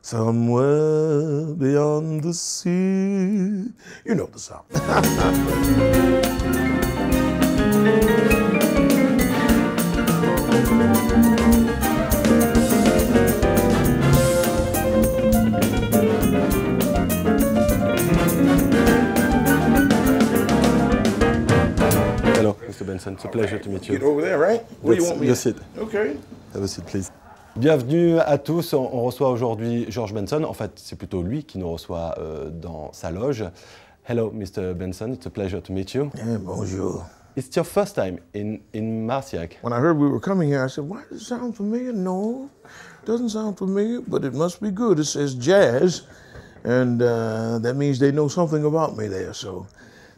Somewhere beyond the sea. You know the song. Hello, Mr. Benson. It's a pleasure to meet you. Get over there, right? Where do you want me? Your seat. Okay. Have a seat, please. Bienvenue à tous. On reçoit aujourd'hui George Benson. En fait, c'est plutôt lui qui nous reçoit dans sa loge. Hello, Mr. Benson. It's a pleasure to meet you. Yeah, bonjour. It's your first time in Marciac. When I heard we were coming here, I said, why does it sound familiar? No, it doesn't sound familiar, but it must be good. It says jazz, and that means they know something about me there. So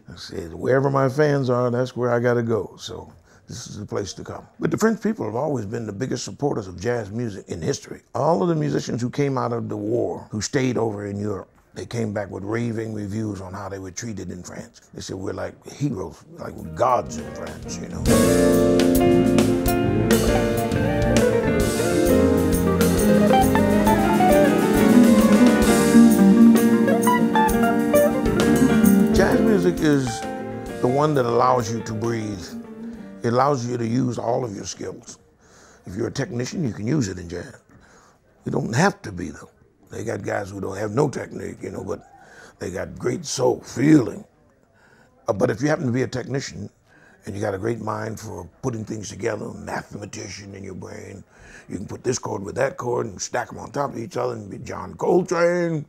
I said, wherever my fans are, that's where I got to go. So this is the place to come. But the French people have always been the biggest supporters of jazz music in history. All of the musicians who came out of the war, who stayed over in Europe, they came back with raving reviews on how they were treated in France. They said, we're like heroes, like we're gods in France, you know. Jazz music is the one that allows you to breathe. It allows you to use all of your skills. If you're a technician, you can use it in jazz. You don't have to be, though. They got guys who don't have no technique, you know, but they got great soul, feeling. But if you happen to be a technician and you got a great mind for putting things together, a mathematician in your brain, you can put this chord with that chord and stack them on top of each other and be John Coltrane,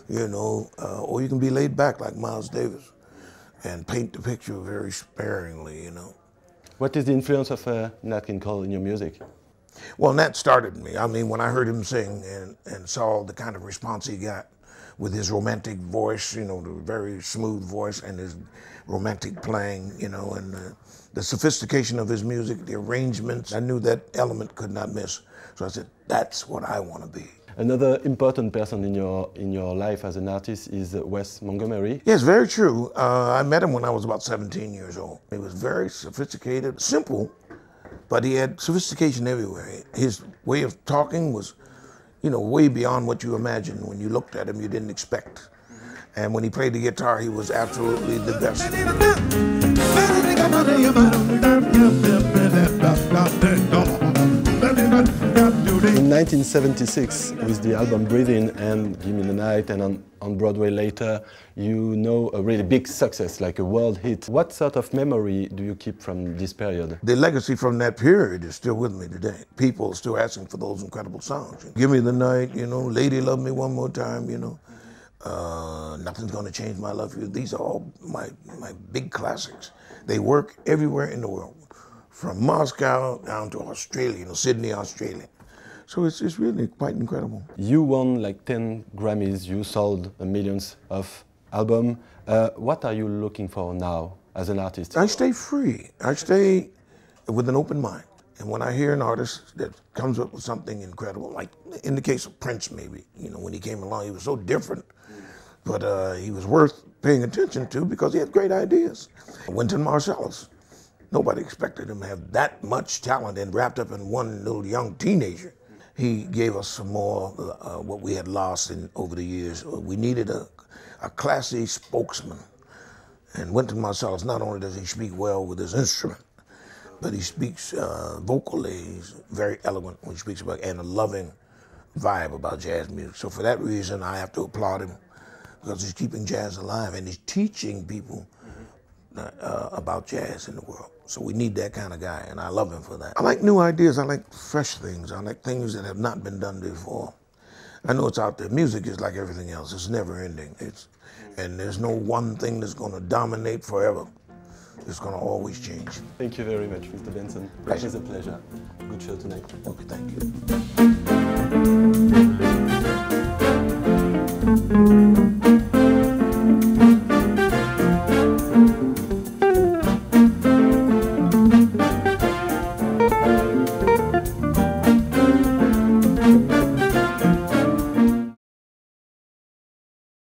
you know, or you can be laid back like Miles Davis and paint the picture very sparingly, you know. What is the influence of Nat King Cole in your music? Well, Nat started me. I mean, when I heard him sing and saw the kind of response he got with his romantic voice, you know, the very smooth voice and his romantic playing, you know, and the sophistication of his music, the arrangements, I knew that element could not miss. So I said, that's what I want to be. Another important person in your life as an artist is Wes Montgomery. Yes, very true. I met him when I was about 17 years old. He was very sophisticated, simple, but he had sophistication everywhere. His way of talking was, you know, way beyond what you imagined. When you looked at him, you didn't expect. And when he played the guitar, he was absolutely the best. In 1976, with the album Breathe In and Give Me the Night, and on Broadway later, you know a really big success, like a world hit. What sort of memory do you keep from this period? The legacy from that period is still with me today. People are still asking for those incredible songs. Give Me the Night, you know, Lady Love Me One More Time, you know. Nothing's Gonna Change My Love for You. These are all my big classics. They work everywhere in the world, from Moscow down to Australia, you know, Sydney, Australia. So it's really quite incredible. You won like 10 Grammys, you sold millions of albums. What are you looking for now as an artist? I stay free. I stay with an open mind. And when I hear an artist that comes up with something incredible, like in the case of Prince maybe, you know, when he came along, he was so different, but he was worth paying attention to because he had great ideas. Wynton Marsalis, nobody expected him to have that much talent and wrapped up in one little young teenager. He gave us some more what we had lost over the years. We needed a classy spokesman. And Wynton Marsalis, not only does he speak well with his instrument, but he speaks vocally. He's very eloquent when he speaks about, and a loving vibe about jazz music. So for that reason, I have to applaud him because he's keeping jazz alive and he's teaching people about jazz in the world. So we need that kind of guy, and I love him for that. I like new ideas. I like fresh things. I like things that have not been done before. I know it's out there. Music is like everything else. It's never ending. And there's no one thing that's going to dominate forever. It's going to always change. Thank you very much, Mr. Benson. It was a pleasure. Good show tonight. Okay, thank you.